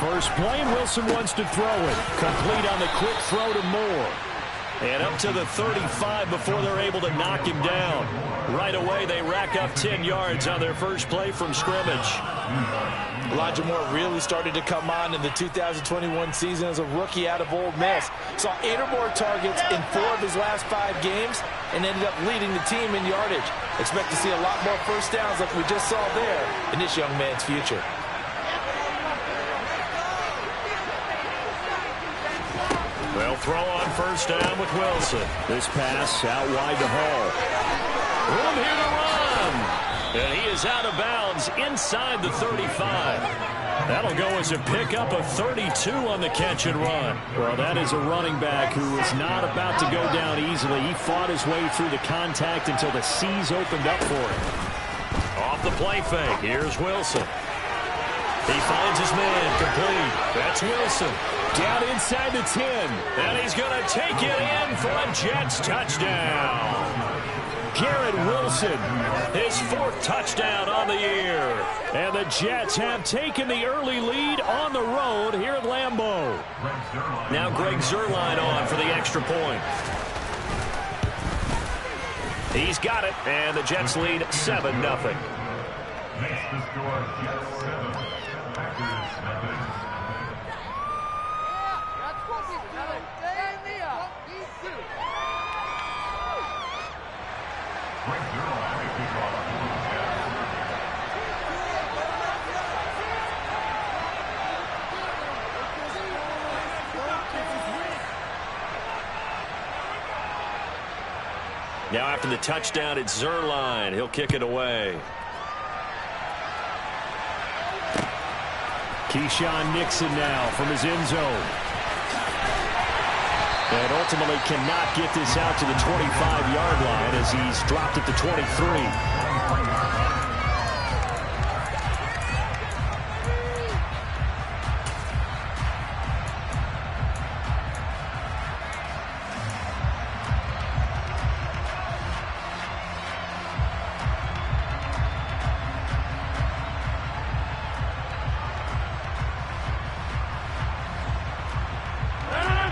First play, and Wilson wants to throw it. Complete on the quick throw to Moore. And up to the 35 before they're able to knock him down. Right away, they rack up 10 yards on their first play from scrimmage. Elijah Moore really started to come on in the 2021 season as a rookie out of Ole Miss. Saw 8 or more targets in 4 of his last 5 games and ended up leading the team in yardage. Expect to see a lot more first downs like we just saw there in this young man's future. They'll throw on first down with Wilson. This pass out wide to Hall. Room here to run. And he is out of bounds inside the 35. That'll go as a pickup of 32 on the catch and run. Well, that is a running back who is not about to go down easily. He fought his way through the contact until the C's opened up for him. Off the play fake, here's Wilson. He finds his man, complete. That's Wilson. Down inside the 10. And he's going to take it in for a Jets touchdown. Garrett Wilson, his 4th touchdown on the year. And the Jets have taken the early lead on the road here at Lambeau. Now Greg Zuerlein on for the extra point. He's got it, and the Jets lead 7-0. Makes the score Jets 7, Packers nothing. Now after the touchdown, it's Zuerlein. He'll kick it away. Keyshawn Nixon now from his end zone. And ultimately cannot get this out to the 25-yard line as he's dropped at the 23.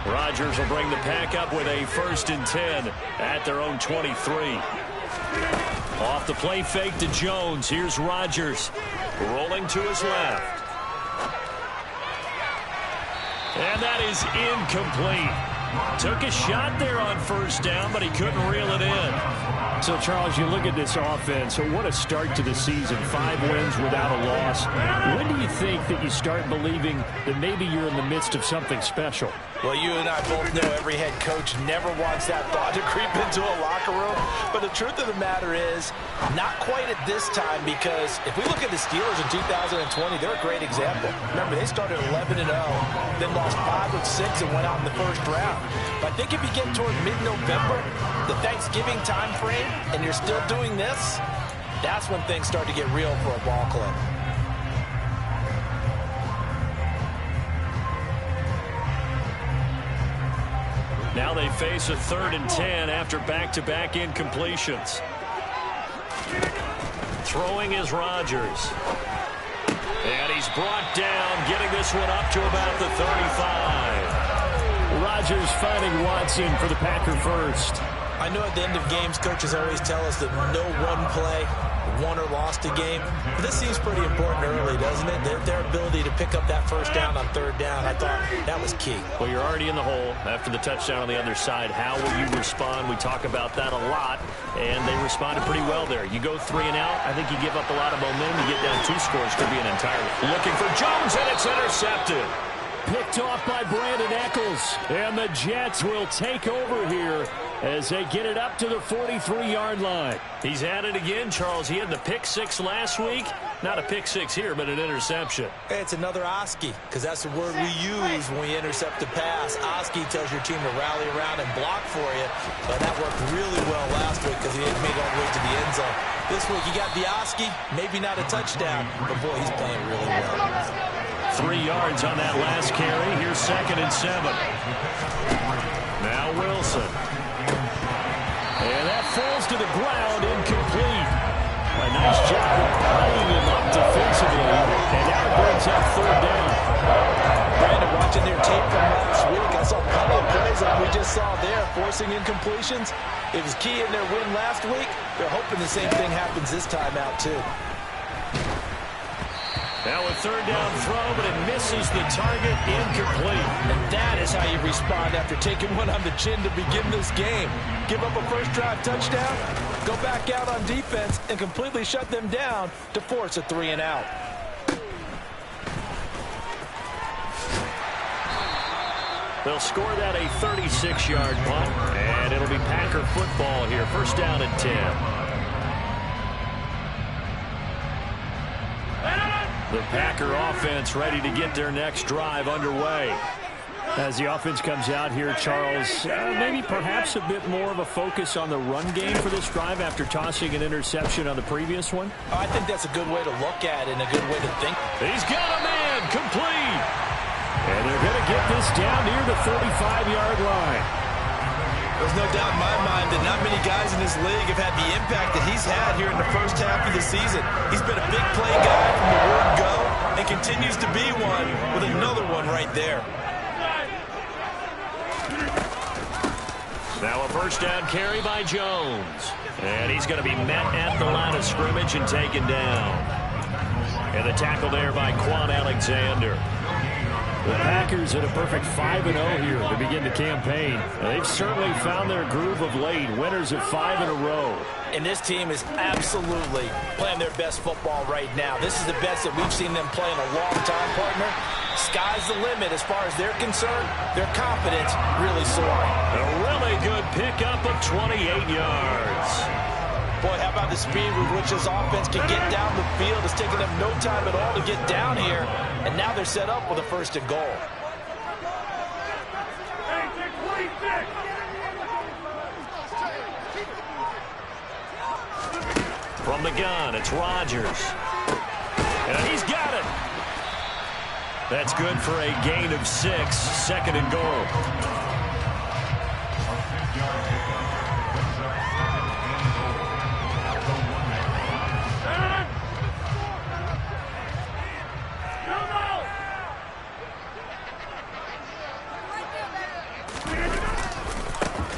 Rodgers will bring the pack up with a 1st and 10 at their own 23. Off the play fake to Jones. Here's Rodgers rolling to his left. And that is incomplete. Took a shot there on first down, but he couldn't reel it in. So, Charles, you look at this offense. So what a start to the season. 5 wins without a loss. When do you think that you start believing that maybe you're in the midst of something special? Well, you and I both know every head coach never wants that thought to creep into a locker room. But the truth of the matter is, not quite at this time, because if we look at the Steelers in 2020, they're a great example. Remember, they started 11-0, then lost 5 of 6 and went out in the first round. But I think if you get toward mid-November, the Thanksgiving time frame, and you're still doing this, that's when things start to get real for a ball club. Now they face a 3rd and 10 after back-to-back incompletions. Throwing is Rodgers. And he's brought down, getting this one up to about the 35. Rodgers finding Watson for the Packer first. I know at the end of games, coaches always tell us that no one play won or lost a game. But this seems pretty important early, doesn't it? Their ability to pick up that first down on 3rd down, I thought that was key. Well, you're already in the hole after the touchdown on the other side. How will you respond? We talk about that a lot, and they responded pretty well there. You go 3 and out, I think you give up a lot of momentum. You get down 2 scores, could be an entire. Looking for Jones, and it's intercepted. Picked off by Brandon Echols, and the Jets will take over here as they get it up to the 43-yard line. He's at it again, Charles. He had the pick 6 last week. Not a pick 6 here, but an interception. Hey, it's another Oski, because that's the word we use when we intercept a pass. Oski tells your team to rally around and block for you, but that worked really well last week because he didn't make it all the way to the end zone. This week, you got the Oski, maybe not a touchdown, but boy, he's playing really well. 3 yards on that last carry. Here's 2nd and 7. Now Wilson. And that falls to the ground, incomplete. A nice job of pulling him up defensively. And now it brings up 3rd down. forcing incompletions. It was key in their win last week. They're hoping the same thing happens this time out, too. Now a third down throw, but it misses the target, incomplete. And that is how you respond after taking one on the chin to begin this game. Give up a first drive touchdown, go back out on defense, and completely shut them down to force a 3-and-out. They'll score that a 36-yard punt, and it'll be Packer football here. First down and 10. The Packer offense ready to get their next drive underway. As the offense comes out here, Charles, maybe perhaps a bit more of a focus on the run game for this drive after tossing an interception on the previous one? I think that's a good way to look at it and a good way to think. He's got a man, complete. And they're going to get this down near the 35-yard line. There's no doubt in my mind that not many guys in this league have had the impact that he's had here in the first half of the season. He's been a big play guy from the word go and continues to be one with another one right there. Now a first down carry by Jones. And he's going to be met at the line of scrimmage and taken down. And the tackle there by Quan Alexander. The Packers at a perfect 5-0 here to begin the campaign. They've certainly found their groove of late, winners of 5 in a row. And this team is absolutely playing their best football right now. This is the best that we've seen them play in a long time, partner. Sky's the limit as far as they're concerned. Their confidence really soaring. A really good pickup of 28 yards. Boy, how about the speed with which this offense can get down the field? It's taken them no time at all to get down here. And now they're set up with a first and goal. From the gun, it's Rodgers. And he's got it. That's good for a gain of 6, second and goal.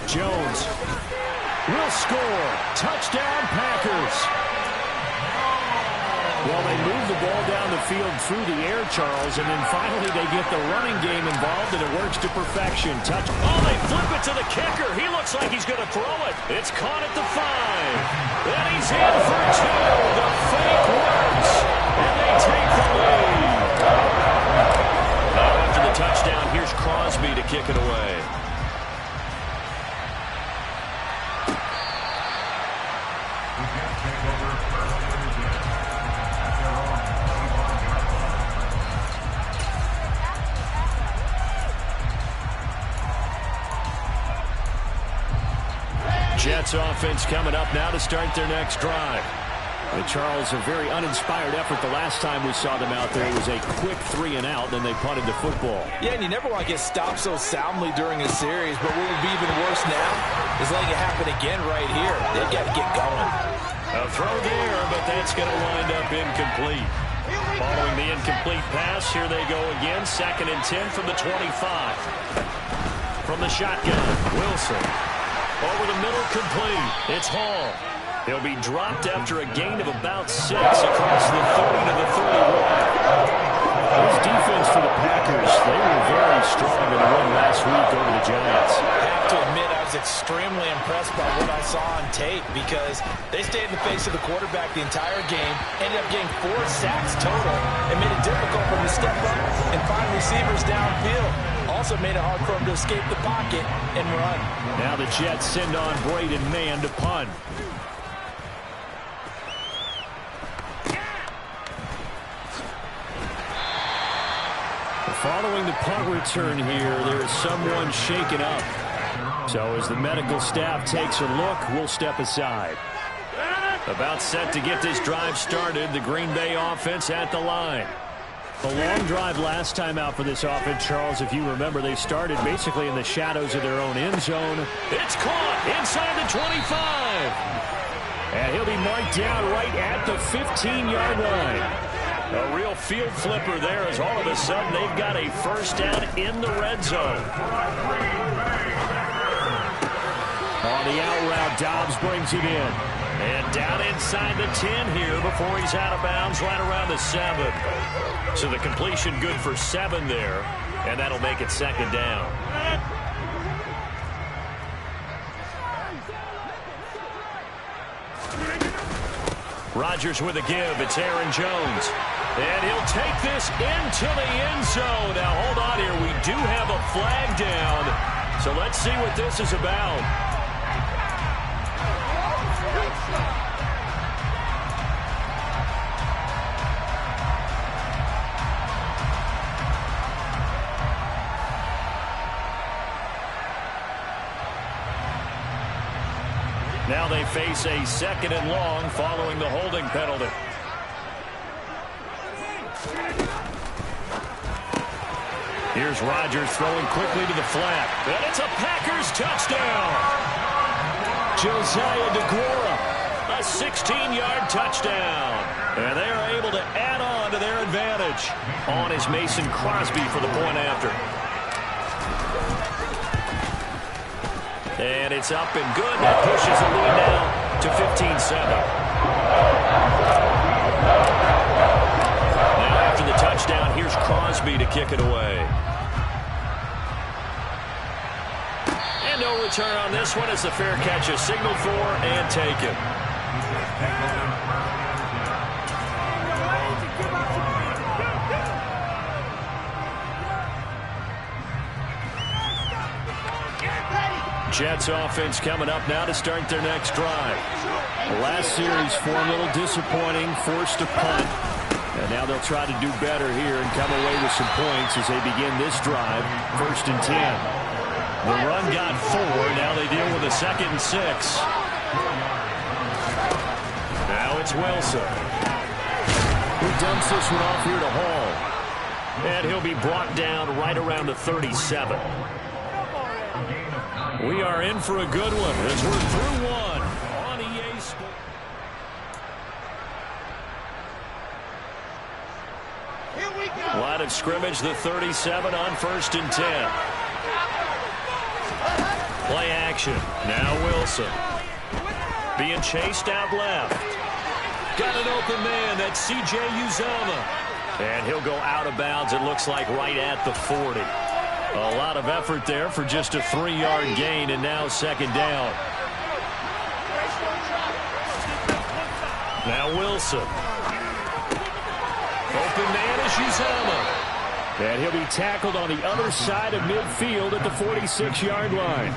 Jones will score. Touchdown, Packers. Well, they move the ball down the field through the air, Charles, and then finally they get the running game involved, and it works to perfection. Touch. Oh, they flip it to the kicker. He looks like he's going to throw it. It's caught at the 5. And he's in for 2. The fake works, and they take the lead. Now after the touchdown, here's Crosby to kick it away. Jets offense coming up now to start their next drive. Charles, a very uninspired effort the last time we saw them out there. It was a quick 3-and-out, then they punted the football. Yeah, and you never want to get stopped so soundly during a series, but what would be even worse now is letting it happen again right here. They've got to get going. A throw there, but that's going to wind up incomplete. Following the incomplete pass, here they go again. 2nd and 10 from the 25. From the shotgun, Wilson. Over the middle, complete. It's Hall. He'll be dropped after a gain of about 6 across the 30 to the 31. This defense for the Packers, they were very strong in the win last week over the Giants. I have to admit, I was extremely impressed by what I saw on tape because they stayed in the face of the quarterback the entire game, ended up getting 4 sacks total, and made it difficult for him to step up and find receivers downfield. Also made it hard for him to escape the pocket and run. Now the Jets send on Braden Mann to punt. Following the punt return here, there is someone shaken up. So as the medical staff takes a look, we'll step aside. About set to get this drive started, the Green Bay offense at the line. A long drive last time out for this offense, Charles. If you remember, they started basically in the shadows of their own end zone. It's caught inside the 25. And he'll be marked down right at the 15-yard line. A real field flipper there as all of a sudden they've got a first down in the red zone. the out route, Dobbs brings it in. And down inside the 10 here before he's out of bounds right around the 7. So the completion good for 7 there, and that'll make it second down. Rodgers with a give. It's Aaron Jones. And he'll take this into the end zone. Now, hold on here. We do have a flag down. So let's see what this is about. Now they face a 2nd and long following the holding penalty. Here's Rodgers throwing quickly to the flat. And it's a Packers touchdown. Josiah DeGuara, a 16-yard touchdown. And they are able to add on to their advantage. On is Mason Crosby for the point after. And it's up and good. That pushes the lead now to 15-7. Now after the touchdown, here's Crosby to kick it away. And no return on this one as the fair catch is signaled for and taken. Jets offense coming up now to start their next drive. The last series form a little disappointing, forced a punt. And now they'll try to do better here and come away with some points as they begin this drive, 1st and 10. The run got 4. Now they deal with a 2nd and 6. Now it's Wilson. Who dumps this one off here to Hall. And he'll be brought down right around the 37. We are in for a good one as we're through one on EA Sports. Line of scrimmage, the 37 on 1st and 10. Play action. Now Wilson. Being chased out left. Got an open man. That's C.J. Uzomah. And he'll go out of bounds, it looks like, right at the 40. A lot of effort there for just a 3-yard gain, and now 2nd down. Now Wilson. Open man is Uzomah. And he'll be tackled on the other side of midfield at the 46-yard line.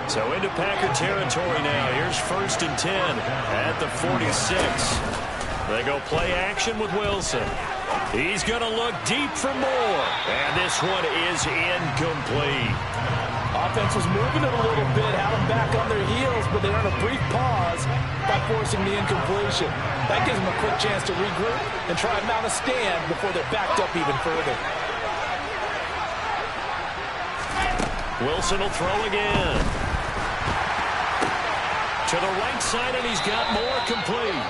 So into Packer territory now. Here's 1st and 10 at the 46. They go play action with Wilson. He's going to look deep for more. And this one is incomplete. Offense was moving it a little bit, had them back on their heels, but they're on a brief pause by forcing the incompletion. That gives them a quick chance to regroup and try and mount a stand before they're backed up even further. Wilson will throw again. To the right side, and he's got more complete.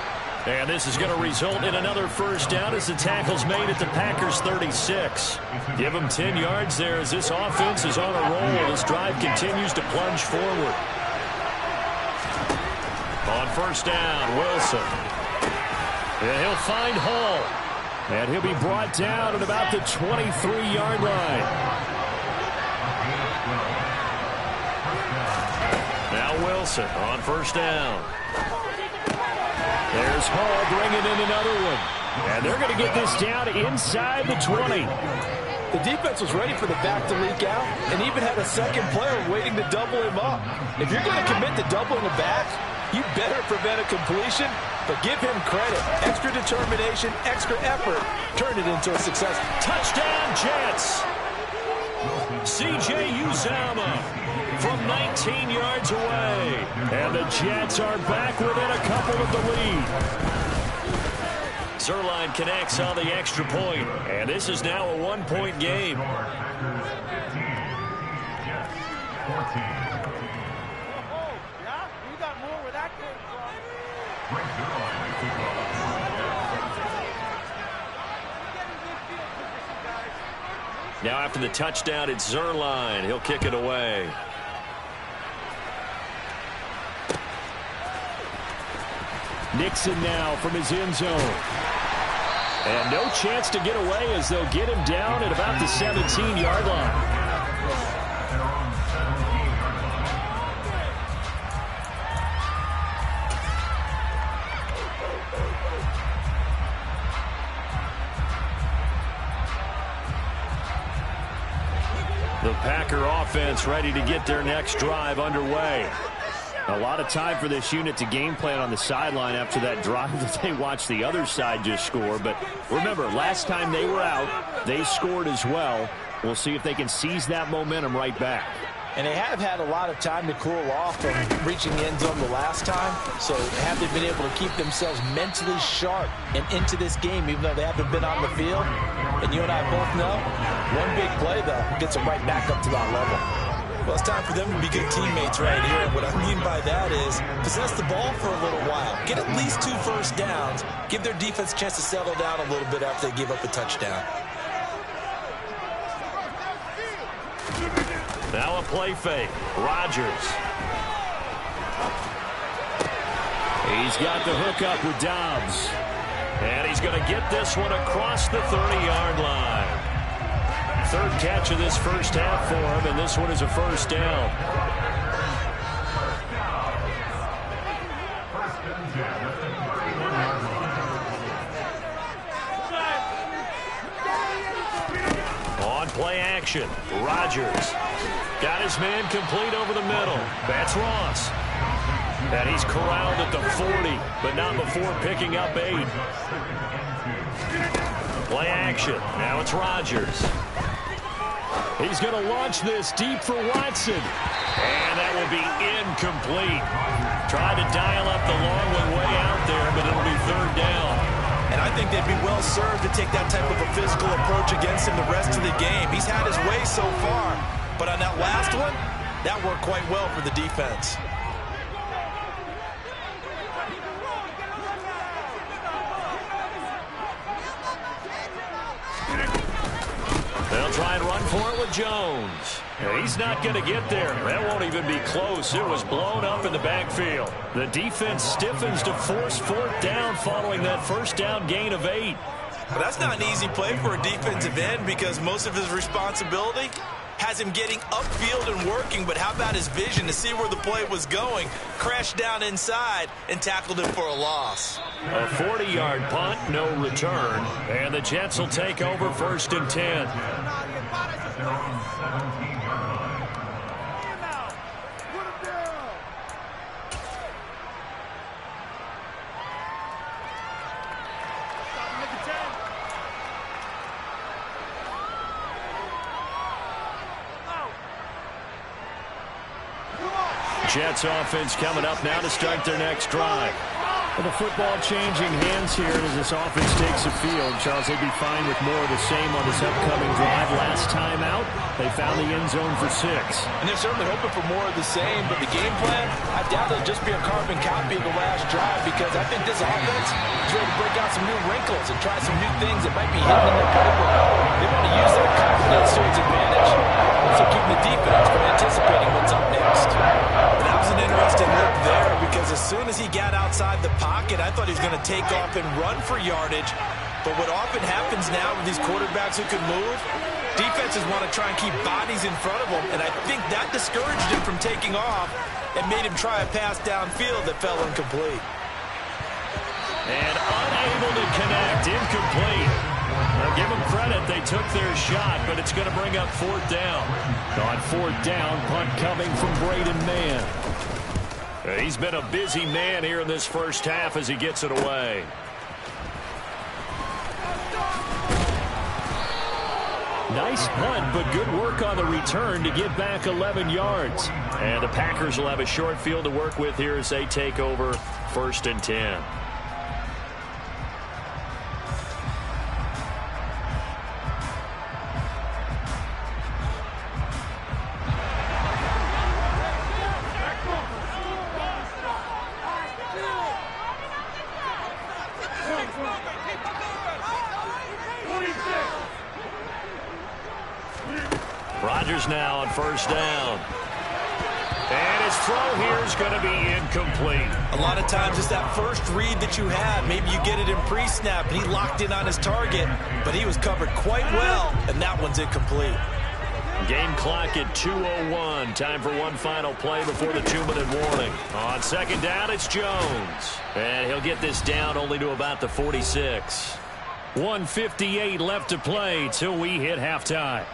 And this is going to result in another 1st down as the tackle's made at the Packers 36. Give them 10 yards there as this offense is on a roll. This drive continues to plunge forward. On 1st down, Wilson. And he'll find Hall. And he'll be brought down at about the 23-yard line. Now Wilson on 1st down. There's Hall bringing in another one. And they're going to get this down inside the 20. The defense was ready for the back to leak out and even had a 2nd player waiting to double him up. If you're going to commit to doubling the back, you better prevent a completion, but give him credit. Extra determination, extra effort, turned it into a success. Touchdown, Jets. C.J. Uzomah from 19 yards away. And the Jets are back within a couple of the lead. Zuerlein connects on the extra point, and this is now a 1-point game. Now after the touchdown, it's Zuerlein. He'll kick it away. Nixon now from his end zone. And no chance to get away as they'll get him down at about the 17-yard line. The Packer offense ready to get their next drive underway. A lot of time for this unit to game plan on the sideline after that drive that they watched the other side just score. But remember, last time they were out, they scored as well. We'll see if they can seize that momentum right back. And they have had a lot of time to cool off from reaching the end zone the last time. So have they been able to keep themselves mentally sharp and into this game, even though they haven't been on the field? And you and I both know, one big play, though, gets them right back up to that level. Well, it's time for them to be good teammates right here. And what I mean by that is possess the ball for a little while. Get at least 2 first downs. Give their defense a chance to settle down a little bit after they give up a touchdown. Now a play fake. Rodgers. He's got the hook up with Dobbs. And he's going to get this one across the 30-yard line. Third catch of this first half for him, and this one is a first down. On play action, Rodgers. Got his man complete over the middle. That's Ross. And he's corralled at the 40, but not before picking up 8. Play action. Now it's Rodgers. He's going to launch this deep for Watson. And that will be incomplete. Tried to dial up the long one way out there, but it'll be third down. And I think they'd be well served to take that type of a physical approach against him the rest of the game. He's had his way so far. But on that last one, that worked quite well for the defense. They'll try and run for it with Jones. And he's not going to get there. That won't even be close. It was blown up in the backfield. The defense stiffens to force fourth down following that first down gain of 8. Well, that's not an easy play for a defensive end because most of his responsibility has him getting upfield and working, but how about his vision to see where the play was going, crashed down inside, and tackled him for a loss. A 40-yard punt, no return, and the Jets will take over first and 10. Jets offense coming up now to start their next drive. Well, the football changing hands here as this offense takes the field. Charles, they'd be fine with more of the same on this upcoming drive. Last time out, they found the end zone for 6. And they're certainly hoping for more of the same, but the game plan, I doubt it'll just be a carbon copy of the last drive because I think this offense is ready to break out some new wrinkles and try some new things that might be hidden in their playbook. They want to use that confidence to its advantage. So keeping the defense from anticipating what's up next. That was an interesting look there because as soon as he got outside the pocket, I thought he was going to take off and run for yardage. But what often happens now with these quarterbacks who can move, defenses want to try and keep bodies in front of them, and I think that discouraged him from taking off and made him try a pass downfield that fell incomplete. And unable to connect, incomplete. Now give them credit, they took their shot, but it's going to bring up fourth down. On fourth down, punt coming from Braden Mann. He's been a busy man here in this first half as he gets it away. Nice punt, but good work on the return to get back 11 yards. And the Packers will have a short field to work with here as they take over first and 10. Rodgers now on first down. And his throw here is going to be incomplete. A lot of times it's that first read that you have. Maybe you get it in pre-snap, and he locked in on his target, but he was covered quite well, and that one's incomplete. Game clock at 2:01. Time for one final play before the 2-minute warning. On second down, it's Jones. And he'll get this down only to about the 46. 1:58 left to play till we hit halftime.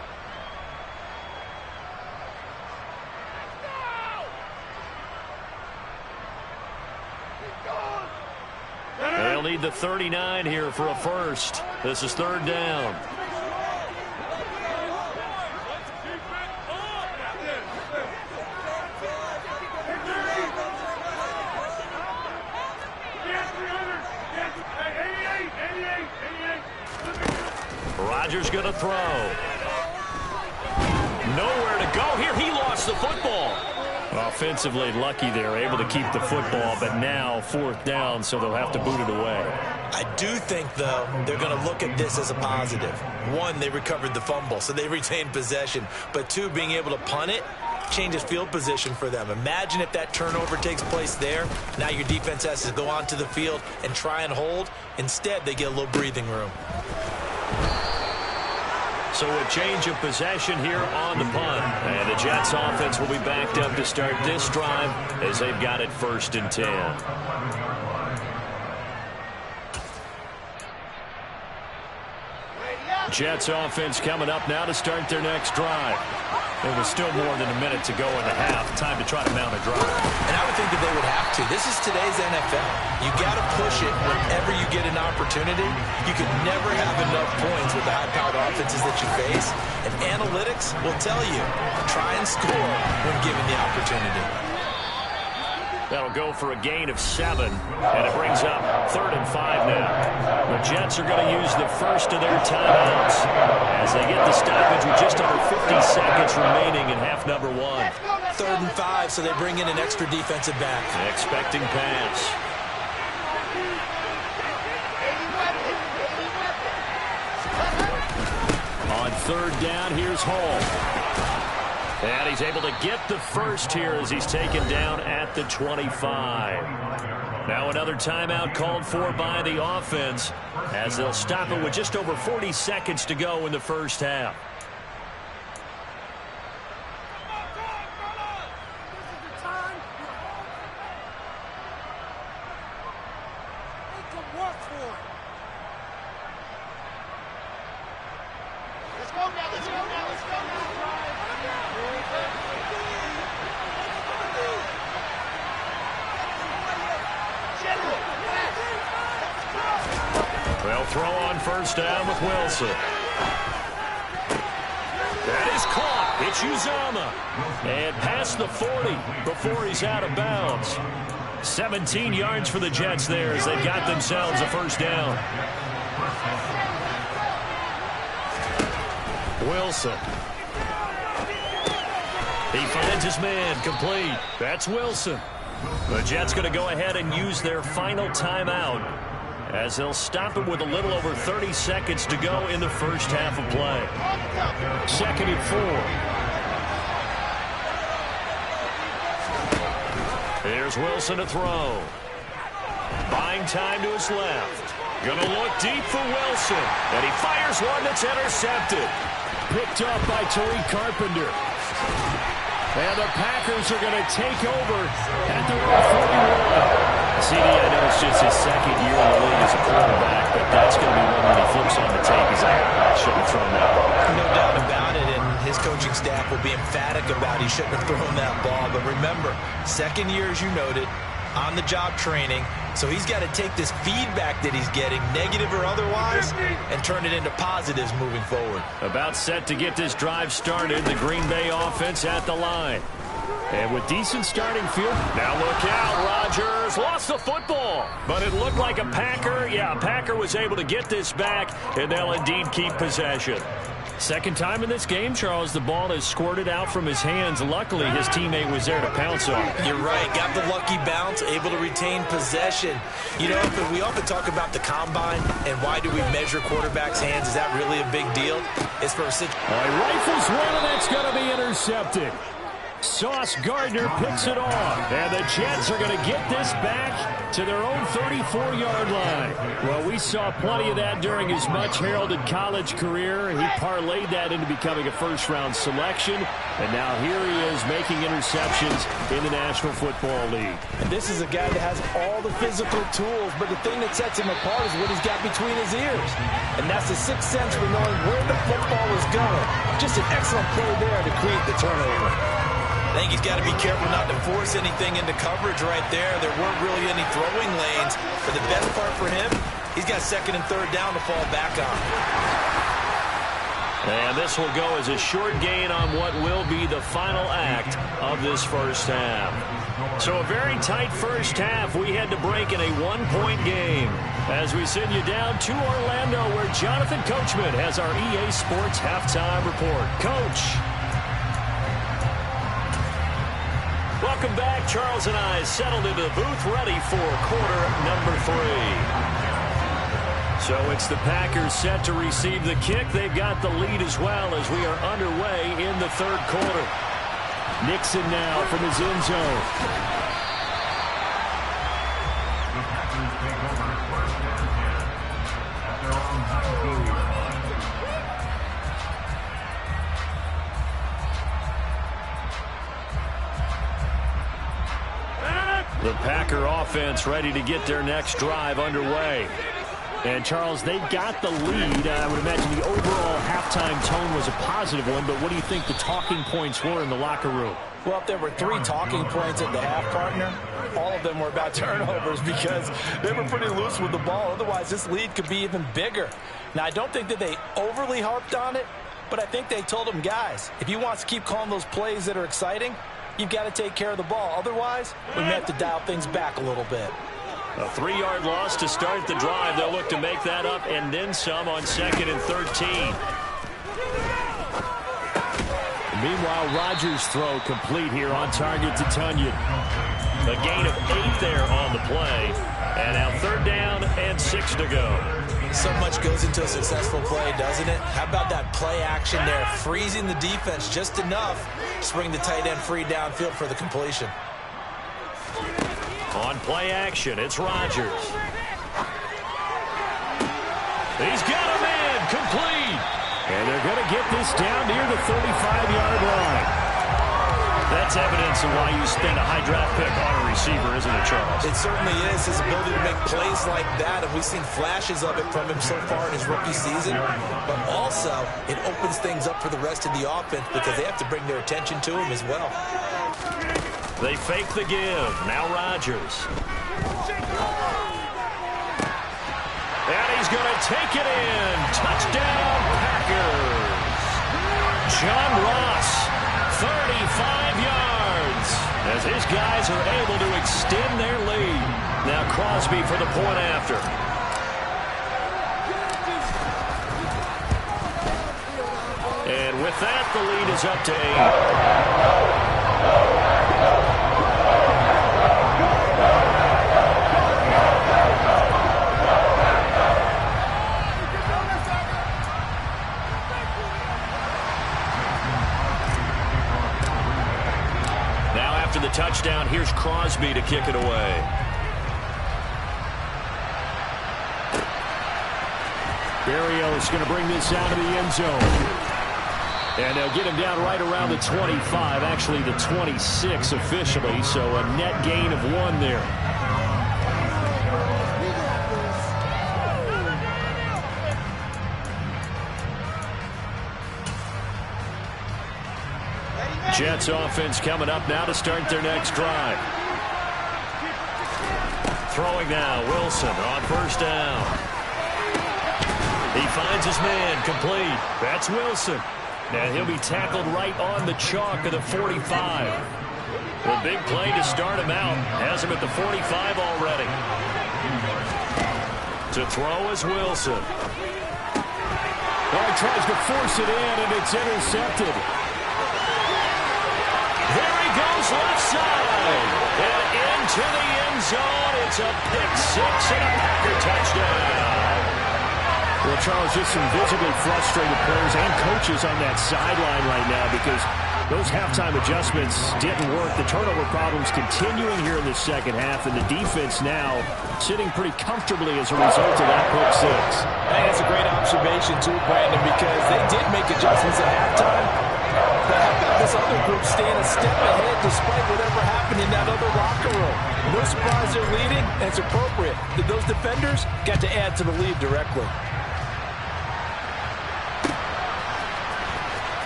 They'll need the 39 here for a first. This is third down. Rodgers going to throw. Nowhere to go here. He lost the football. Offensively lucky they're able to keep the football, but now fourth down, so they'll have to boot it away. I do think, though, they're going to look at this as a positive. One, they recovered the fumble, so they retained possession. But two, being able to punt it changes field position for them. Imagine if that turnover takes place there. Now your defense has to go onto the field and try and hold. Instead, they get a little breathing room. So a change of possession here on the punt. And the Jets offense will be backed up to start this drive as they've got it 1st and 10. Jets offense coming up now to start their next drive. There was still more than a minute to go in the half. Time to try to mount a drive. And I would think that they would have to. This is today's NFL. You got to push it whenever you get an opportunity. You can never have enough points with the high-powered offenses that you face. And analytics will tell you, try and score when given the opportunity. That'll go for a gain of 7, and it brings up 3rd and 5 now. The Jets are going to use the first of their timeouts as they get the stoppage with just under 50 seconds remaining in half number 1. 3rd and 5, so they bring in an extra defensive back. Expecting pass. On 3rd down, here's Hall. And he's able to get the first here as he's taken down at the 25. Now another timeout called for by the offense as they'll stop it with just over 40 seconds to go in the first half. They'll throw on 1st down with Wilson. That is caught. It's Uzomah. And past the 40 before he's out of bounds. 17 yards for the Jets there as they've got themselves a 1st down. Wilson. He finds his man complete. That's Wilson. The Jets going to go ahead and use their final timeout as they'll stop it with a little over 30 seconds to go in the first half of play. 2nd and 4. Here's Wilson to throw. Buying time to his left. Gonna look deep for Wilson. And he fires one that's intercepted. Picked up by Tariq Carpenter. And the Packers are going to take over at the 41. CD, I know it's just his 2nd year in the league as a quarterback, but that's going to be one when he flips on the tape. He's like, I shouldn't have thrown that ball. No doubt about it, and his coaching staff will be emphatic about he shouldn't have thrown that ball. But remember, 2nd year, as you noted, on-the-job training. So he's got to take this feedback that he's getting, negative or otherwise, and turn it into positives moving forward. About set to get this drive started, the Green Bay offense at the line. And with decent starting field. Now look out, Rodgers lost the football. But it looked like a Packer. Yeah, a Packer was able to get this back, and they'll indeed keep possession. Second time in this game, Charles, the ball has squirted out from his hands. Luckily, his teammate was there to pounce on it. You're right. Got the lucky bounce, able to retain possession. You know, we often talk about the combine and why do we measure quarterbacks' hands. Is that really a big deal? It's for a situation. Rifles one, and that's going to be intercepted. Sauce Gardner picks it off. And the Jets are going to get this back to their own 34-yard line. Well, we saw plenty of that during his much-heralded college career. He parlayed that into becoming a first-round selection. And now here he is making interceptions in the National Football League. And this is a guy that has all the physical tools, but the thing that sets him apart is what he's got between his ears. And that's the sixth sense for knowing where the football is going. Just an excellent play there to create the turnover. I think he's got to be careful not to force anything into coverage right there. There weren't really any throwing lanes. But the best part for him, he's got second and third down to fall back on. And this will go as a short gain on what will be the final act of this first half. So a very tight first half. We had to break in a one-point game as we send you down to Orlando, where Jonathan Coachman has our EA Sports halftime report. Coach. Welcome back. Charles and I settled into the booth, ready for quarter number 3. So it's the Packers set to receive the kick. They've got the lead as well as we are underway in the third quarter. Nixon now from his end zone. The Packers take over first and 10 at their own 19. The Packer offense ready to get their next drive underway. And, Charles, they got the lead. I would imagine the overall halftime tone was a positive one, but what do you think the talking points were in the locker room? Well, if there were 3 talking points at the half, partner, all of them were about turnovers because they were pretty loose with the ball. Otherwise, this lead could be even bigger. Now, I don't think that they overly harped on it, but I think they told them, guys, if you want to keep calling those plays that are exciting, you've got to take care of the ball. Otherwise, we may have to dial things back a little bit. A 3-yard loss to start the drive. They'll look to make that up and then some on 2nd and 13. Meanwhile, Rodgers' throw complete here on target to Tonyan. A gain of 8 there on the play. And now 3rd down and 6 to go. So much goes into a successful play, doesn't it? How about that play action there, freezing the defense just enough to bring the tight end free downfield for the completion. On play action, it's Rodgers. He's got a man complete. And they're going to get this down near the 35-yard line. That's evidence of why you spend a high draft pick on a receiver, isn't it, Charles? It certainly is. His ability to make plays like that, and we've seen flashes of it from him so far in his rookie season. But also, it opens things up for the rest of the offense because they have to bring their attention to him as well. They fake the give. Now Rodgers. And he's going to take it in. Touchdown, Packers. John Ross, 35 yards, as his guys are able to extend their lead. Now Crosby for the point after. And with that, the lead is up to 8. The touchdown, here's Crosby to kick it away. Berrios going to bring this out of the end zone. And they'll get him down right around the 25, actually the 26 officially, so a net gain of 1 there. Jets offense coming up now to start their next drive. Throwing now, Wilson on 1st down. He finds his man, complete. That's Wilson. And he'll be tackled right on the chalk of the 45. A big play to start him out. Has him at the 45 already. To throw is Wilson. Well, he tries to force it in, and it's intercepted. There he goes left side. And into the end zone. It's a pick 6 and a Packer touchdown. Well, Charles, just some visibly frustrated players and coaches on that sideline right now because Those halftime adjustments didn't work. The turnover problems continuing here in the second half, and the defense now sitting pretty comfortably as a result of that pick six. Hey, that's a great observation too, Brandon, because they did make adjustments at halftime. But how about this other group staying a step ahead despite whatever happened in that other locker room? No surprise they're leading, and it's appropriate. Those defenders got to add to the lead directly.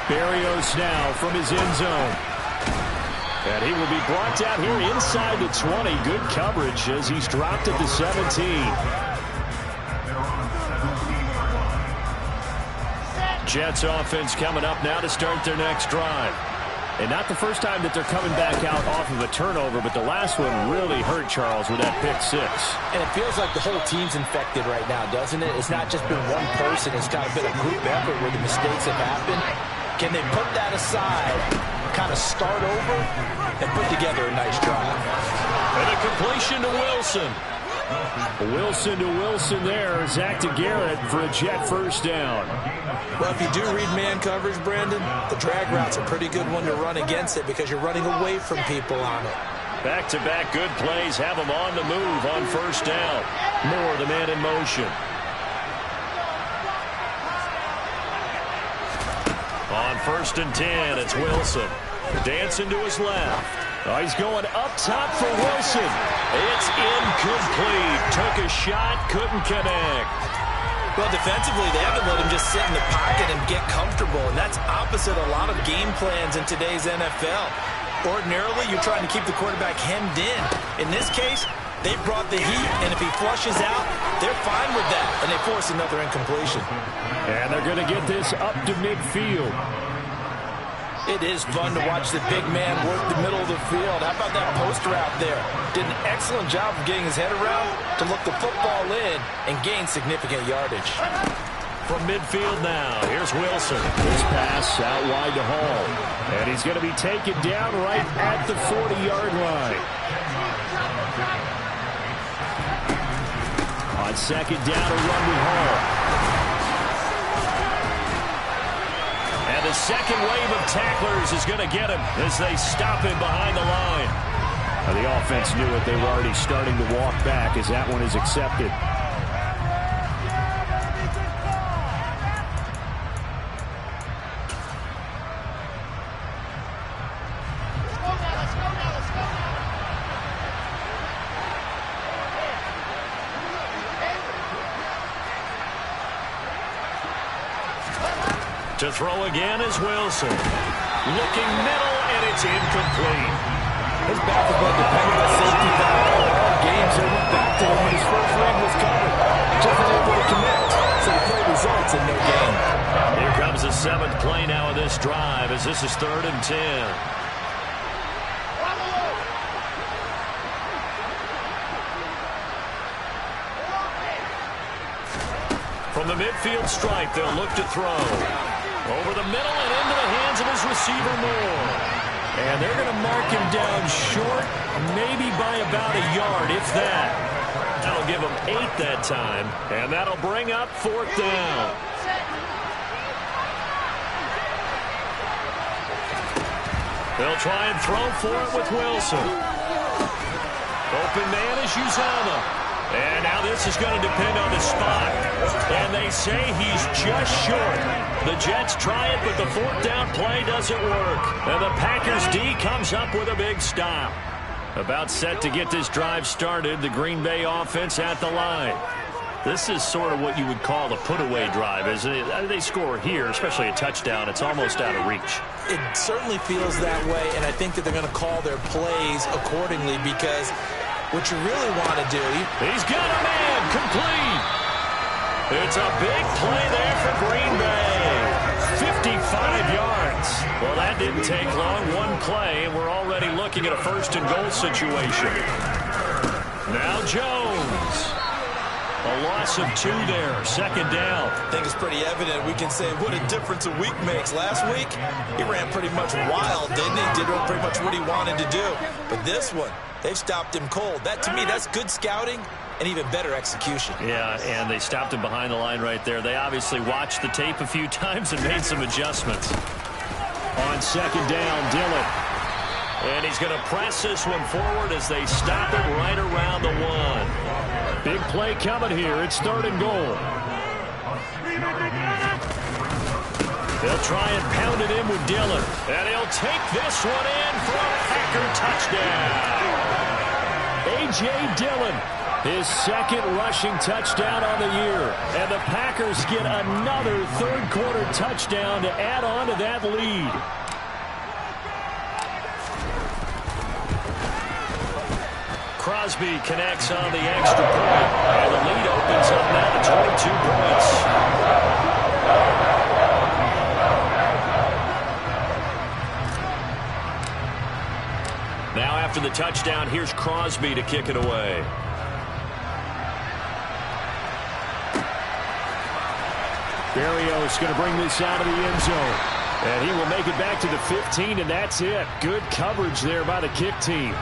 Berrios now from his end zone. And he will be brought down here inside the 20. Good coverage as he's dropped at the 17. Jets offense coming up now to start their next drive. And not the first time that they're coming back out off of a turnover, but the last one really hurt Charles with that pick six. And it feels like the whole team's infected right now, doesn't it? It's not just been one person. It's kind of been a group effort where the mistakes have happened. Can they put that aside, kind of start over, and put together a nice drive? And a completion to Wilson. Wilson to Wilson there. Zach to Garrett for a Jet first down. Well, if you do read man coverage, Brandon, the drag route's a pretty good one to run against it because you're running away from people on it. Back-to-back good plays have them on the move on first down. Moore, the man in motion. On 1st and 10, it's Wilson. Dancing to his left. Oh, he's going up top for Wilson. It's incomplete. Took a shot, couldn't connect. Well, defensively, they haven't let him just sit in the pocket and get comfortable, and that's opposite a lot of game plans in today's NFL. Ordinarily, you're trying to keep the quarterback hemmed in. In this case, they brought the heat, and if he flushes out, they're fine with that, and they force another incompletion. And they're going to get this up to midfield. It is fun to watch the big man work the middle of the field. How about that post route there? Did an excellent job of getting his head around to look the football in and gain significant yardage. From midfield now, here's Wilson. This pass out wide to Hall. And he's going to be taken down right at the 40-yard line. On second down, a run with Hall. And the second wave of tacklers is going to get him as they stop him behind the line. Now, the offense knew it. They were already starting to walk back as that one is accepted. To throw again is Wilson. Looking middle, and it's incomplete. His back was about dependent on safety valve. All games that went back to him when his first read was covered. Just unable to connect. So the play results in no gain. Here comes the 7th play now of this drive as this is 3rd and 10. From the midfield stripe, they'll look to throw. Over the middle and into the hands of his receiver, Moore. And they're going to mark him down short, maybe by about a yard, if that. That'll give him 8 that time, and that'll bring up 4th down. They'll try and throw for it with Wilson. Open man is Uzomah. And now this is going to depend on the spot. And they say he's just short. The Jets try it, but the 4th down play doesn't work. And the Packers D comes up with a big stop. About set to get this drive started, the Green Bay offense at the line. This is sort of what you would call the put-away drive. As they score here, especially a touchdown, it's almost out of reach. It certainly feels that way, and I think that they're going to call their plays accordingly because what you really want to do... He's got a man, complete. It's a big play there for Green Bay. 55 yards. Well, that didn't take long. One play, and we're already looking at a 1st and goal situation. Now Jones. A loss of 2 there. 2nd down. I think it's pretty evident. We can say what a difference a week makes. Last week, he ran pretty much wild, didn't he? Did pretty much what he wanted to do. But this one, they've stopped him cold. That, to me, that's good scouting and even better execution. Yeah, and they stopped him behind the line right there. They obviously watched the tape a few times and made some adjustments. On second down, Dillon. And he's going to press this one forward as they stop it right around the 1. Big play coming here. It's 3rd and goal. They'll try and pound it in with Dillon. And he'll take this one in for a Packer touchdown. A.J. Dillon, his 2nd rushing touchdown on the year. And the Packers get another 3rd quarter touchdown to add on to that lead. Crosby connects on the extra point. And the lead opens up now to 22 points. Now after the touchdown, here's Crosby to kick it away. Berrios going to bring this out of the end zone. And he will make it back to the 15, and that's it. Good coverage there by the kick team.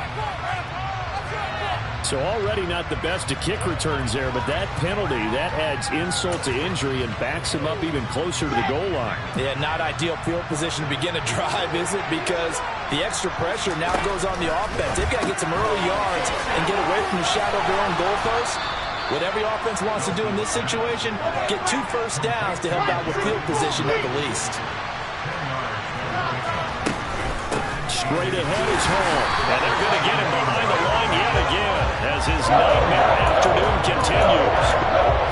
So already not the best of kick returns there, but that penalty, that adds insult to injury and backs him up even closer to the goal line. Yeah, not ideal field position to begin a drive, is it? Because the extra pressure now goes on the offense. They've got to get some early yards and get away from the shadow of their own goalpost. What every offense wants to do in this situation, get 2 first downs to help out with field position at the least. Straight ahead is Hall. And they're going to get him behind the line yet again as his nightmare afternoon continues.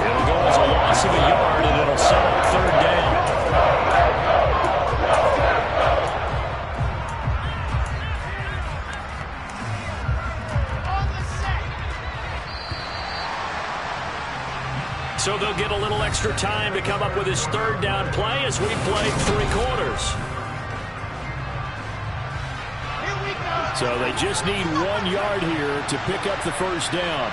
It'll go as a loss of a yard, and it'll set up 3rd down. So they'll get a little extra time to come up with his 3rd down play as we played 3 quarters. So they just need 1 yard here to pick up the first down.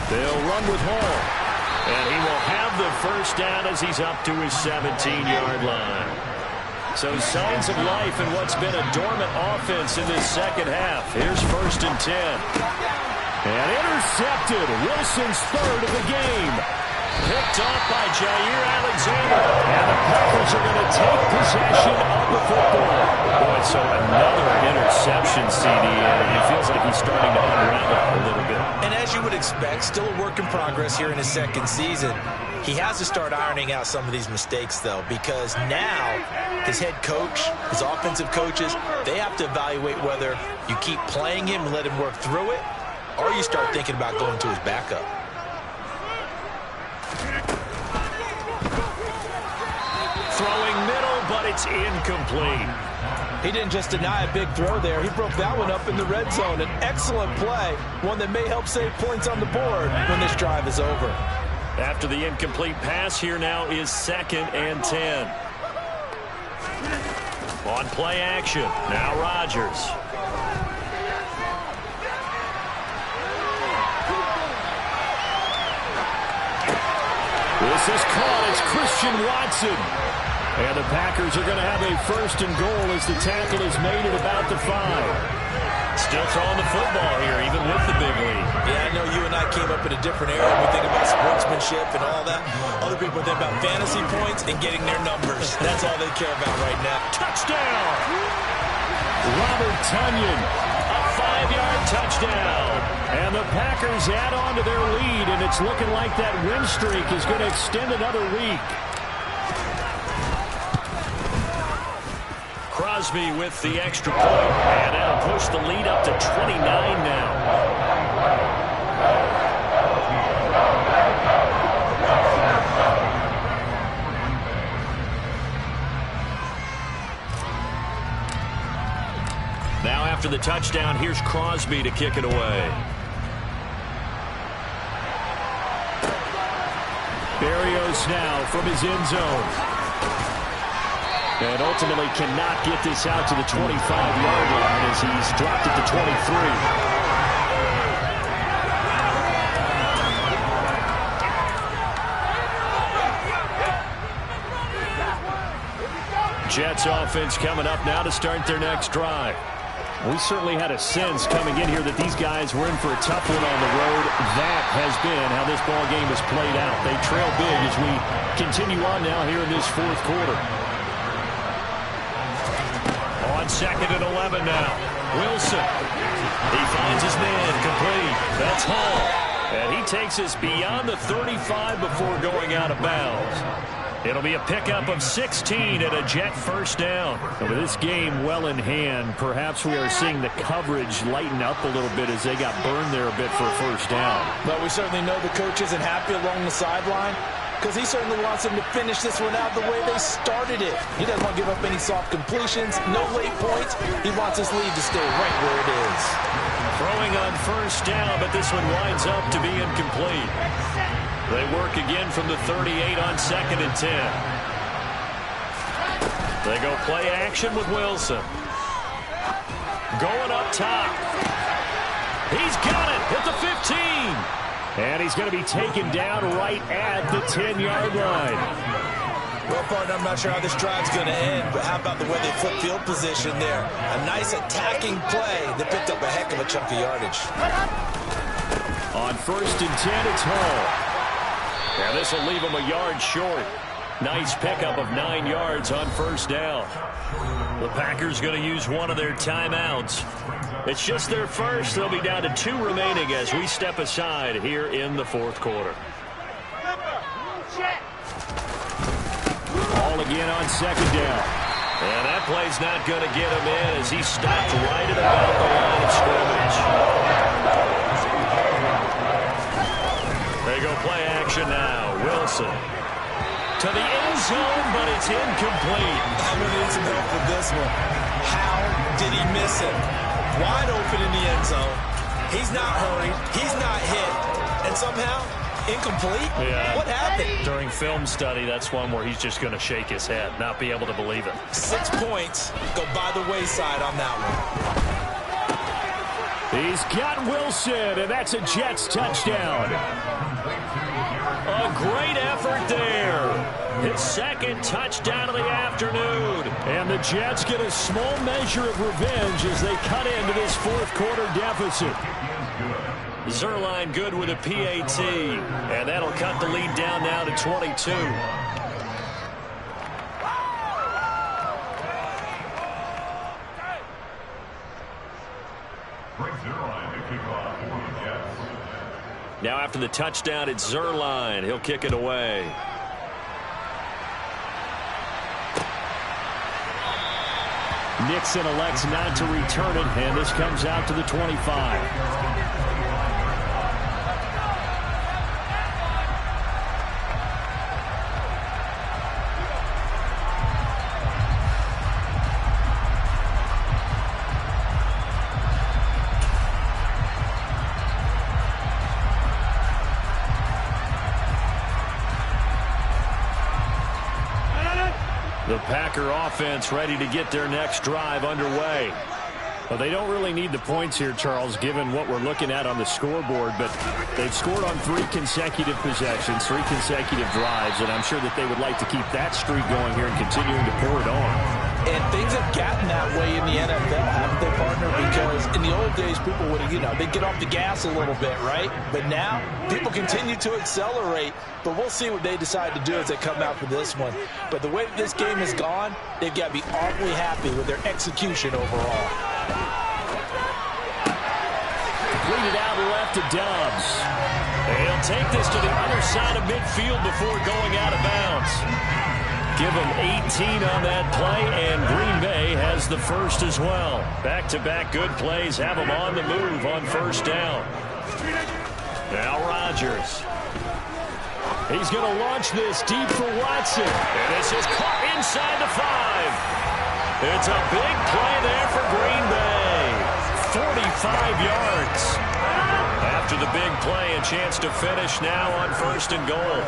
They'll run with Hall. And he will have the first down as he's up to his 17-yard line. So signs of life in what's been a dormant offense in this second half. Here's 1st and 10. And intercepted. Wilson's 3rd of the game. Picked off by Jair Alexander. And the Packers are going to take possession of the football. Boy, so another interception, CD, and it feels like he's starting to unravel a little bit. And as you would expect, still a work in progress here in his 2nd season. He has to start ironing out some of these mistakes, though, because now his head coach, his offensive coaches, they have to evaluate whether you keep playing him and let him work through it, or you start thinking about going to his backup. Throwing middle, but it's incomplete. He didn't just deny a big throw there. He broke that one up in the red zone. An excellent play, one that may help save points on the board when this drive is over. After the incomplete pass, here now is 2nd and 10. On play action, now Rodgers. This is caught. It's Christian Watson. And the Packers are going to have a 1st and goal as the tackle is made at about the 5. Still throwing the football here, even with the big lead. Yeah, I know you and I came up in a different era. We think about sportsmanship and all that. Other people think about fantasy points and getting their numbers. That's all they care about right now. Touchdown! Robert Tonyan. A 5-yard touchdown. And the Packers add on to their lead, and it's looking like that win streak is going to extend another week. Crosby with the extra point, and that'll push the lead up to 29 now. Now after the touchdown, here's Crosby to kick it away. Berrios now from his end zone. And ultimately cannot get this out to the 25-yard line as he's dropped it to 23. Jets offense coming up now to start their next drive. We certainly had a sense coming in here that these guys were in for a tough one on the road. That has been how this ball game has played out. They trail big as we continue on now here in this 4th quarter. 2nd and 11 now. Wilson. He finds his man complete. That's Hall. And he takes us beyond the 35 before going out of bounds. It'll be a pickup of 16 and a Jet first down. And with this game well in hand, perhaps we are seeing the coverage lighten up a little bit as they got burned there a bit for a first down. But we certainly know the coach isn't happy along the sideline because he certainly wants them to finish this one out the way they started it. He doesn't want to give up any soft completions, no late points. He wants his lead to stay right where it is. Throwing on first down, but this one winds up to be incomplete. They work again from the 38 on 2nd and 10. They go play action with Wilson. Going up top. He's got it at the 15. And he's going to be taken down right at the 10-yard line. Well, partner, I'm not sure how this drive's going to end, but how about the way they flip field position there? A nice attacking play that picked up a heck of a chunk of yardage. On 1st and 10, it's Hall. Yeah, this will leave him a yard short. Nice pickup of 9 yards on first down. The Packers going to use one of their timeouts. It's just their first. They'll be down to 2 remaining as we step aside here in the 4th quarter. Ball again on 2nd down. And that play's not going to get him in as he stopped right at about the line of scrimmage. They go play action now. Wilson to the end zone, but it's incomplete. I'm going to need some help with this one. How did he miss him? Wide open in the end zone. He's not hurried. He's not hit. And somehow, incomplete? Yeah. What happened? During film study, that's one where he's just going to shake his head, not be able to believe it. 6 points go by the wayside on that one. He's got Wilson, and that's a Jets touchdown. A great effort there. His 2nd touchdown of the afternoon. And the Jets get a small measure of revenge as they cut into this 4th quarter deficit. Zuerlein good with a PAT. And that'll cut the lead down now to 22. Now after the touchdown, it's Zuerlein. He'll kick it away. Nixon elects not to return it, and this comes out to the 25. The Packer offense ready to get their next drive underway. Well, they don't really need the points here, Charles, given what we're looking at on the scoreboard, but they've scored on 3 consecutive possessions, 3 consecutive drives, and I'm sure that they would like to keep that streak going here and continuing to pour it on. And things have gotten that way in the NFL, haven't they, partner? Because in the old days, people would, they'd get off the gas a little bit, right? But now, people continue to accelerate. But we'll see what they decide to do as they come out for this one. But the way that this game has gone, they've got to be awfully happy with their execution overall. Lead it out left to Dobbs. He'll take this to the other side of midfield before going out of bounds. Give him 18 on that play, and Green Bay has the first as well. Back-to-back good plays have him on the move on first down. Now Rodgers. He's going to launch this deep for Watson. And this is caught inside the 5. It's a big play there for Green Bay. 45 yards. After the big play, a chance to finish now on 1st and goal.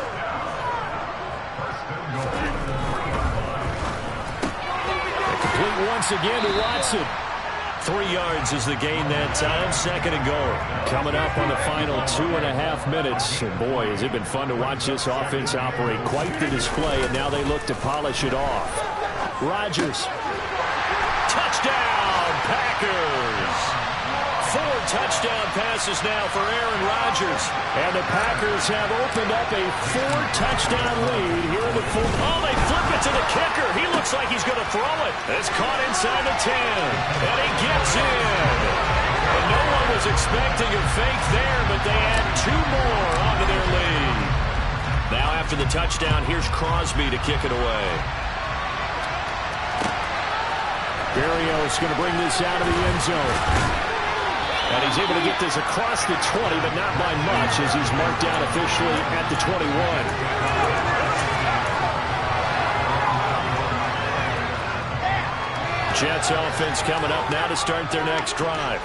Complete once again to Watson. 3 yards is the gain that time. 2nd and goal. Coming up on the final 2.5 minutes. And boy, has it been fun to watch this offense operate. Quite the display, and now they look to polish it off. Rodgers. Touchdown, Packers. 4 touchdown passes now for Aaron Rodgers. And the Packers have opened up a 4-touchdown lead here in the fourth. Oh, they flip it to the kicker. He looks like he's going to throw it. It's caught inside the 10. And he gets in. And no one was expecting a fake there, but they add 2 more onto their lead. Now after the touchdown, here's Crosby to kick it away. Berrios going to bring this out of the end zone. And he's able to get this across the 20, but not by much as he's marked down officially at the 21. Jets offense coming up now to start their next drive.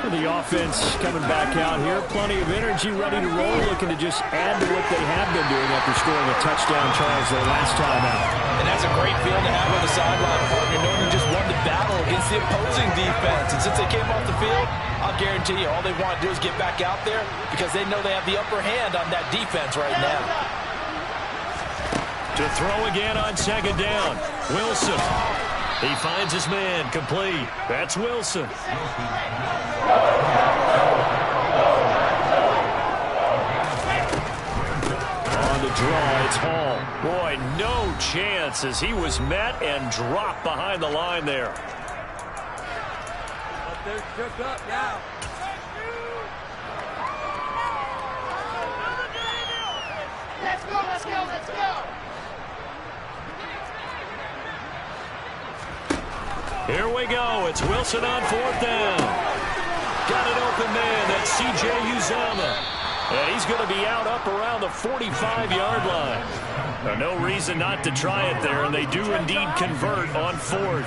The offense coming back out here. Plenty of energy, ready to roll, looking to just add to what they have been doing after scoring a touchdown, Charles, their last time out. And that's a great feeling to have on the sideline, partner, knowing you just won the battle against the opposing defense. And since they came off the field, I'll guarantee you all they want to do is get back out there because they know they have the upper hand on that defense right now. To throw again on second down. Wilson. He finds his man, complete. That's Wilson. On the draw, it's Hall. Boy, no chance as he was met and dropped behind the line there. Let's go, let's go, let's go. Here we go. It's Wilson on 4th down. Got an open man. That's C.J. Uzomah. And he's going to be out up around the 45-yard line. No reason not to try it there, and they do indeed convert on 4th.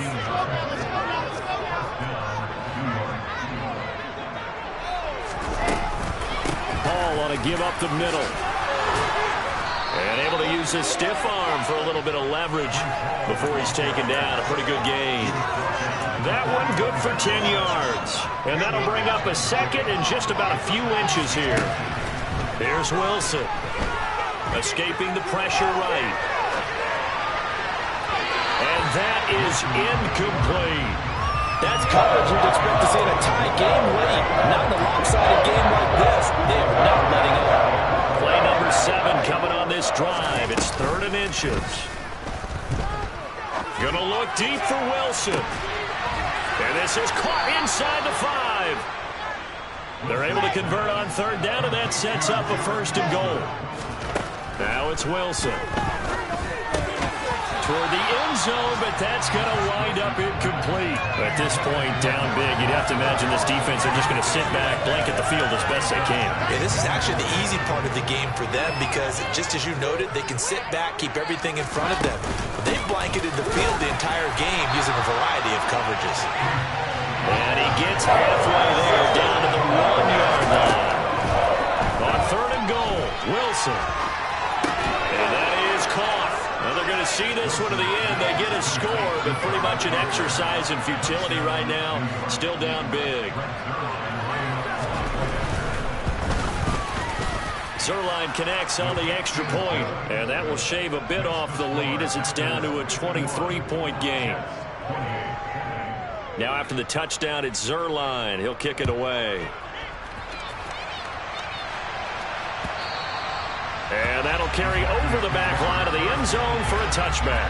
Hall on a give up the middle. And able to use his stiff arm for a little bit of leverage before he's taken down. A pretty good gain. That one good for 10 yards. And that'll bring up a second and just about a few inches here. Here's Wilson. Escaping the pressure right. And that is incomplete. That's coverage you'd expect to see in a tie game late. Not in a lopsided game like this. They are not letting up. Play number 7 coming on this drive. It's 3rd and inches. Gonna look deep for Wilson. And this is caught inside the 5. They're able to convert on 3rd down, and that sets up a 1st and goal. Now it's Wilson. Toward the end zone, but that's going to wind up incomplete. At this point, down big, you'd have to imagine this defense are just going to sit back, blanket the field as best they can. Yeah, this is actually the easy part of the game for them because, just as you noted, they can sit back, keep everything in front of them. But they've blanketed the field the entire game using a variety of coverages. And he gets halfway there, down to the 1-yard line. On 3rd and goal, Wilson. And that is caught. Well, they're going to see this one to the end. They get a score, but pretty much an exercise in futility right now. Still down big. Zuerlein connects on the extra point, and that will shave a bit off the lead as it's down to a 23-point game. Now after the touchdown, it's Zuerlein. He'll kick it away. And that'll carry over the back line of the end zone for a touchback.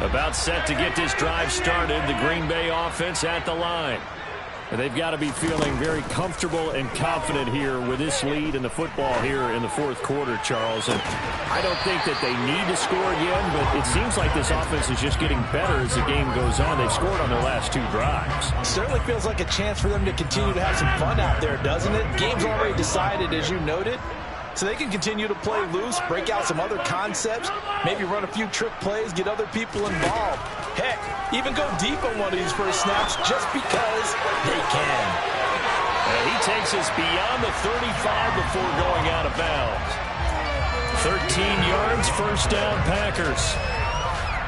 About set to get this drive started, the Green Bay offense at the line. And they've got to be feeling very comfortable and confident here with this lead in the football here in the 4th quarter, Charles. And I don't think that they need to score again, but it seems like this offense is just getting better as the game goes on. They've scored on their last 2 drives. Certainly feels like a chance for them to continue to have some fun out there, doesn't it? Game's already decided, as you noted. So they can continue to play loose, break out some other concepts, maybe run a few trick plays, get other people involved. Heck, even go deep on one of these first snaps just because they can. And he takes us beyond the 35 before going out of bounds. 13 yards, first down, Packers.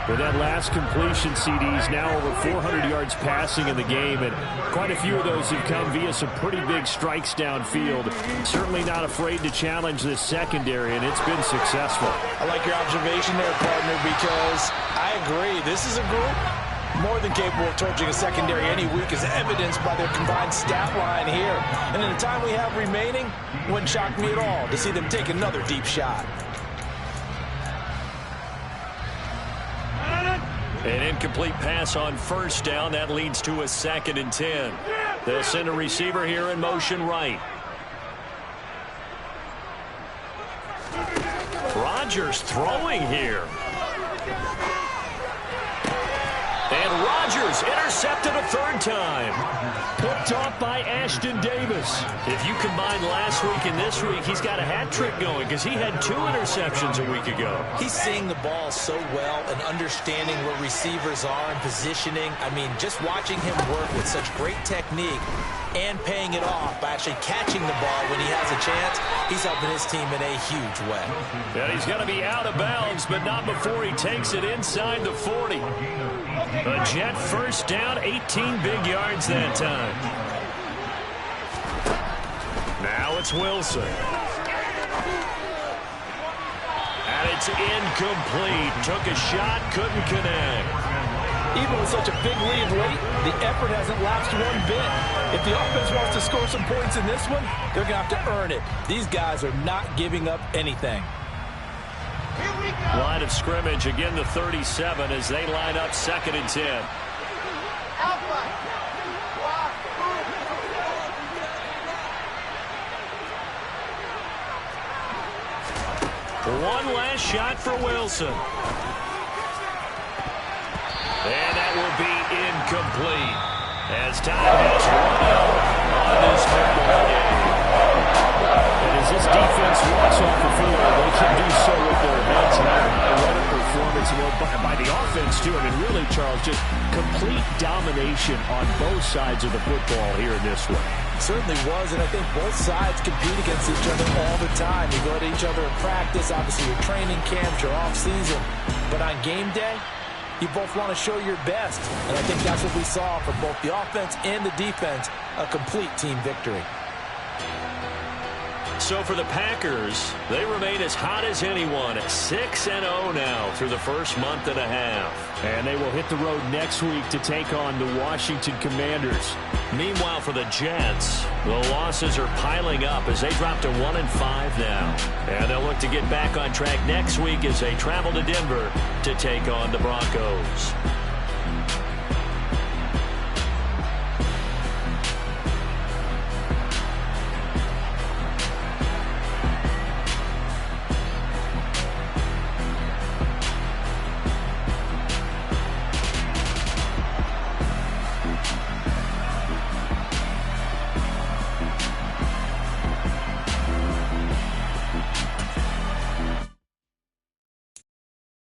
With that last completion, CD's now over 400 yards passing in the game, and quite a few of those have come via some pretty big strikes downfield. Certainly not afraid to challenge this secondary, and it's been successful. I like your observation there, partner, because I agree. This is a group more than capable of torching a secondary any week, as evidenced by their combined stat line here. And in the time we have remaining, wouldn't shock me at all to see them take another deep shot. An incomplete pass on first down. That leads to a 2nd and 10. They'll send a receiver here in motion right. Rodgers throwing here. And Rodgers intercepted a 3rd time. Picked off by Ashton Davis. If you combine last week and this week, he's got a hat trick going because he had 2 interceptions a week ago. He's seeing the ball so well and understanding where receivers are and positioning. I mean, just watching him work with such great technique and paying it off by actually catching the ball when he has a chance, he's helping his team in a huge way. And he's going to be out of bounds, but not before he takes it inside the 40. A Jet first down, 18 big yards that time. Now it's Wilson. And it's incomplete. Took a shot, couldn't connect. Even with such a big lead late, the effort hasn't lapsed one bit. If the offense wants to score some points in this one, they're going to have to earn it. These guys are not giving up anything. Line of scrimmage, again the 37 as they line up 2nd and 10. One last shot for Wilson. And that will be incomplete as time has run out on this football game. And as this defense walks off the field, they can do so with their heads held high. What a performance by the offense, too. I mean, really, Charles, just complete domination on both sides of the football here in this one. Certainly was, and I think both sides compete against each other all the time. You go to each other in practice, obviously your training camps, your off-season. But on game day, you both want to show your best. And I think that's what we saw from both the offense and the defense, a complete team victory. So for the Packers, they remain as hot as anyone at 6-0 now through the first month and a half. And they will hit the road next week to take on the Washington Commanders. Meanwhile, for the Jets, the losses are piling up as they drop to 1-5 now. And they'll look to get back on track next week as they travel to Denver to take on the Broncos.